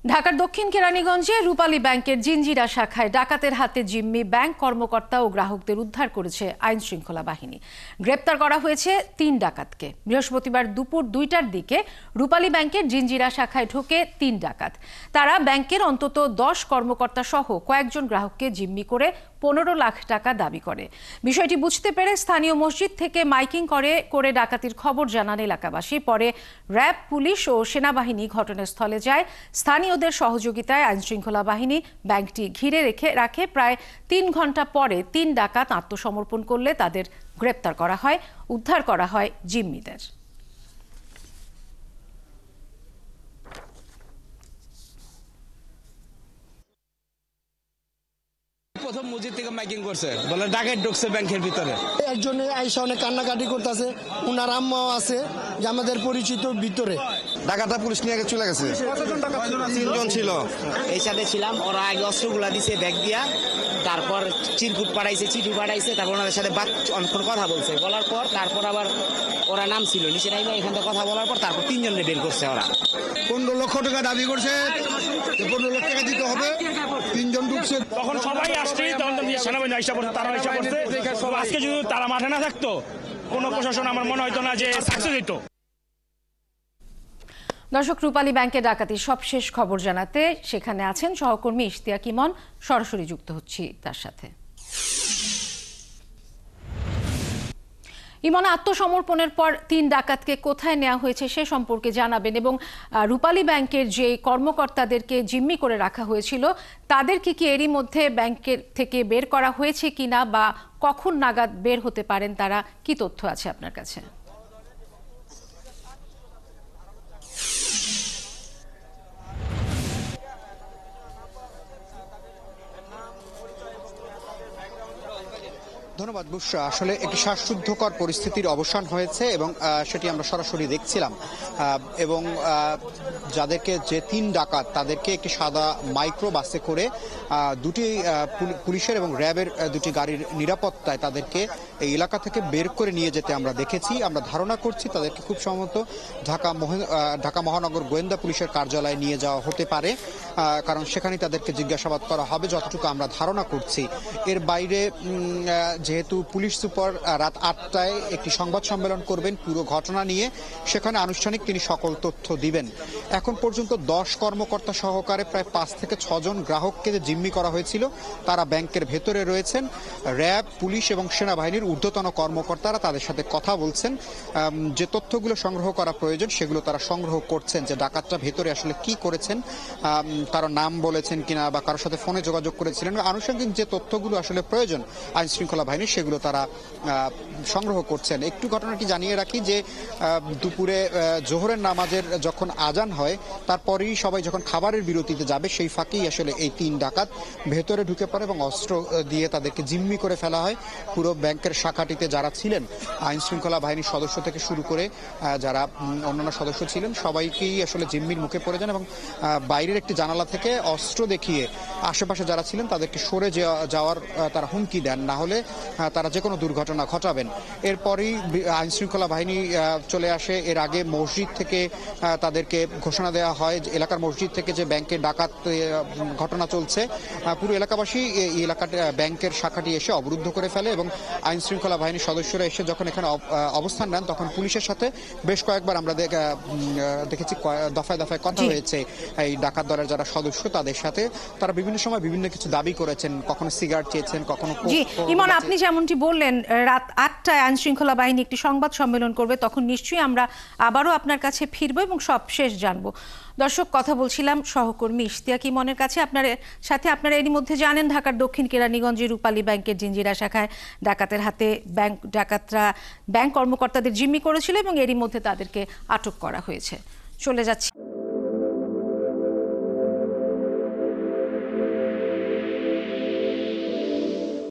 ঢাকার দক্ষিণ কেরানীগঞ্জে রূপালী ব্যাংকের জিঞ্জিরা শাখায় ডাকাতের হাতে জিম্মি ব্যাংক কর্মকর্তা ও গ্রাহকদের উদ্ধার করেছে আইন শৃঙ্খলা বাহিনী। গ্রেপ্তার করা হয়েছে ৩ ডাকাতকে। বৃহস্পতিবার দুপুর ২টার দিকে রূপালী ব্যাংকের জিঞ্জিরা শাখায় ঢোকে ৩ ডাকাত। তারা ব্যাংকের অন্তত ১০ কর্মকর্তা সহ কয়েকজন গ্রাহককে জিম্মি করে ১৫ লাখ টাকা দাবি করে। বিষয়টি বুঝতে পেরে স্থানীয় মসজিদ থেকে মাইকিং করে ডাকাতির খবর জানান এলাকাবাসী। পরে র্যাব, পুলিশ ও সেনাবাহিনী ঘটনাস্থলে যায়। স্থানীয়দের সহযোগিতায় আইনশৃঙ্খলা বাহিনী ব্যাংকটি ঘিরে রাখে। প্রায় ৩ ঘন্টা পরে ৩ ডাকাত আত্মসমর্পণ করলে তাদের গ্রেপ্তার করা হয়, উদ্ধার করা হয় জিম্মিদের। প্রথম মসজিদ থেকে মাইকিং করছে, বলে ডাকাত ঢুকছে ব্যাংকের ভিতরে। একজন আইসা অনেক কান্নাকাটি করতেছে, উনার আম্মাও আছে যে আমাদের পরিচিত ভিতরে। ডাকাতরা পুলিশ নিয়ে চলে গেছে। ৩ জন ছিল। এই সাথে ছিলাম, ওরা আগে অস্ত্রগুলা দিছে ব্যাগ দিয়া, তারপর চিরকুট পাঠাইছে, চিঠি পাঠাইছে, তারপর ওনাদের সাথে অনেকক্ষণ কথা বলছে। বলার পর তারপর আবার ওরা নাম ছিল নিচে নাইমে, এখান থেকে কথা বলার পর তারপর ৩ জনকে বের করছে। ওরা ১৫ লক্ষ টাকা দাবি করছে, ১৫ লক্ষ টাকা দিতে হবে। ৩ জন ঢুকছে। তখন সবাই আসছে, তখন সেনাবাহিনী আইসা পড়ছে, তারা আইসা পড়ছে। আজকে যদি তারা মাঠে না থাকতো, কোনো প্রশাসন আমার মনে হইতো না যে সাকসেস হইতো। দর্শক, রূপালী ব্যাংকের ডাকাতির সবশেষ খবর জানাতে সেখানে আছেন সহকর্মী ইশতিয়াক ইমন। সরাসরি যুক্ত হচ্ছি তার সাথে। ইমন, আত্মসমর্পণের পর ৩ ডাকাতকে কোথায় নেওয়া হয়েছে সে সম্পর্কে জানাবেন, এবং রূপালী ব্যাংকের যে কর্মকর্তাদেরকে জিম্মি করে রাখা হয়েছিল তাদেরকে কি এরই মধ্যে ব্যাংকের থেকে বের করা হয়েছে কিনা, বা কখন নাগাদ বের হতে পারেন তারা, কি তথ্য আছে আপনার কাছে? ধন্যবাদ বুশরা। আসলে একটি শ্বাসরুদ্ধকর পরিস্থিতির অবসান হয়েছে এবং সেটি আমরা সরাসরি দেখছিলাম। এবং যাদেরকে যে ৩ ডাকাত তাদেরকে একটি সাদা মাইক্রো বাসে করে দুটি পুলিশের এবং র্যাবের দুটি গাড়ির নিরাপত্তায় তাদেরকে এই এলাকা থেকে বের করে নিয়ে যেতে আমরা দেখেছি। আমরা ধারণা করছি তাদেরকে খুব সম্ভবত ঢাকা মহানগর গোয়েন্দা পুলিশের কার্যালয়ে নিয়ে যাওয়া হতে পারে, কারণ সেখানেই তাদেরকে জিজ্ঞাসাবাদ করা হবে যতটুকু আমরা ধারণা করছি। এর বাইরে যেহেতু পুলিশ সুপার রাত ৮টায় একটি সংবাদ সম্মেলন করবেন পুরো ঘটনা নিয়ে, সেখানে আনুষ্ঠানিক তিনি সকল তথ্য দিবেন। এখন পর্যন্ত ১০ কর্মকর্তা সহকারে প্রায় ৫ থেকে ৬ জন গ্রাহককে যে জিম্মি করা হয়েছিল তারা ব্যাংকের ভেতরে রয়েছেন। র্যাব, পুলিশ এবং সেনাবাহিনীর ঊর্ধ্বতন কর্মকর্তারা তাদের সাথে কথা বলছেন। যে তথ্যগুলো সংগ্রহ করা প্রয়োজন সেগুলো তারা সংগ্রহ করছেন, যে ডাকাতরা ভেতরে আসলে কি করেছেন, কারো নাম বলেছেন কিনা বা কারোর সাথে ফোনে যোগাযোগ করেছিলেন। আনুষঙ্গিক যে তথ্যগুলো আসলে প্রয়োজন আইন শৃঙ্খলা বাহিনী, সেগুলো তারা সংগ্রহ করছেন। একটু ঘটনাটি জানিয়ে রাখি যে দুপুরে জোহরের নামাজের যখন আজান হয় তারপরেই সবাই যখন খাবারের বিরতিতে যাবে সেই ফাঁকেই আসলে এই ৩ ডাকাত ভেতরে ঢুকে পড়ে এবং অস্ত্র দিয়ে তাদেরকে জিম্মি করে ফেলা হয়। পুরো ব্যাংকের শাখাটিতে যারা ছিলেন আইন শৃঙ্খলা বাহিনীর সদস্য থেকে শুরু করে যারা অন্যান্য সদস্য ছিলেন সবাইকেই আসলে জিম্মির মুখে পড়ে যান এবং বাইরের একটি জানালা থেকে অস্ত্র দেখিয়ে আশেপাশে যারা ছিলেন তাদেরকে সরে যাওয়ার তারা হুমকি দেন, না হলে তারা যে কোনো দুর্ঘটনা ঘটাবেন। এরপরই আইন শৃঙ্খলা বাহিনী চলে আসে। এর আগে মসজিদ থেকে তাদেরকে ঘোষণা দেওয়া হয় এলাকার মসজিদ থেকে যে ব্যাংকে ডাকাত ঘটনা চলছে, পুরো এলাকাবাসী এই এলাকাটা ব্যাংকের শাখাটি এসে অবরুদ্ধ করে ফেলে এবং আইন শৃঙ্খলা বাহিনীর সদস্যরা এসে যখন এখানে অবস্থান নেন তখন পুলিশের সাথে বেশ কয়েকবার আমরা দেখেছি দফায় দফায় কথা হয়েছে এই ডাকাত দলের যারা সদস্য তাদের সাথে। তারা বিভিন্ন সময় বিভিন্ন কিছু দাবি করেছেন, কখনো সিগারেট চেয়েছেন, কখনো। ইমন, আপনি যেমনটি বললেন রাত ৮টায় আইন শৃঙ্খলা বাহিনী একটি সংবাদ সম্মেলন করবে, তখন নিশ্চয়ই আমরা আবারও আপনার কাছে ফিরবো এবং সব শেষ জানবো। দর্শক, কথা বলছিলাম সহকর্মী ইশতিয়াক ইমনের কাছে। আপনারা এরই মধ্যে জানেন ঢাকার দক্ষিণ কেরানীগঞ্জে রূপালী ব্যাংকের জিঞ্জিরা শাখায় ডাকাতের হাতে ডাকাতরা ব্যাংক কর্মকর্তাদের জিম্মি করেছিল এবং এরই মধ্যে তাদেরকে আটক করা হয়েছে। চলে যাচ্ছি।